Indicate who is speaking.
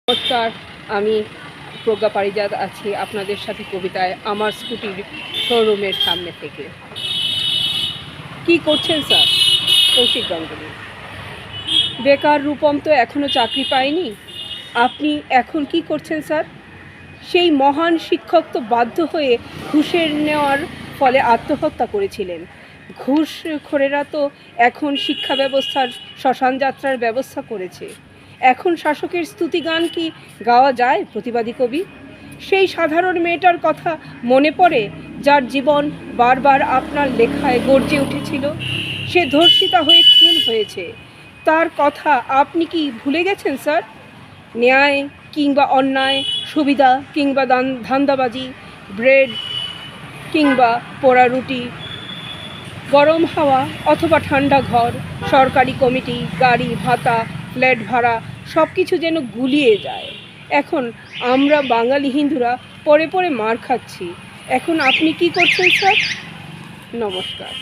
Speaker 1: নমস্কার, আমি প্রজ্ঞা পারিজাত আছি আপনাদের সাথে কবিতায় আমার স্কুটির শোরুমের সামনে থেকে। কি করছেন স্যার? কৌশিক গাঙ্গুলি। বেকার রূপম তো এখনও চাকরি পায়নি, আপনি এখন কি করছেন স্যার? সেই মহান শিক্ষক তো বাধ্য হয়ে ঘুষের নেওয়ার ফলে আত্মহত্যা করেছিলেন। ঘুষখোরেরা তো এখন শিক্ষা ব্যবস্থার শ্মশান যাত্রার ব্যবস্থা করেছে। এখন শাসকের স্তুতিগান কি গাওয়া যায় প্রতিবাদী কবি? সেই সাধারণ মেয়েটার কথা মনে পড়ে, যার জীবন বারবার আপনার লেখায় গর্জে উঠেছিল। সে ধর্ষিতা হয়ে খুন হয়েছে, তার কথা আপনি কি ভুলে গেছেন স্যার? ন্যায় কিংবা অন্যায়, সুবিধা কিংবা ধান্দাবাজি, ব্রেড কিংবা পোড়া রুটি, গরম হাওয়া অথবা ঠান্ডা ঘর, সরকারি কমিটি, গাড়ি ভাতা, ফ্ল্যাট ভাড়া, সব কিছু যেন গুলিয়ে যায়। এখন আমরা বাঙালি হিন্দুরা পরে পরে মার খাচ্ছি। এখন আপনি কি করছেন স্যার? নমস্কার।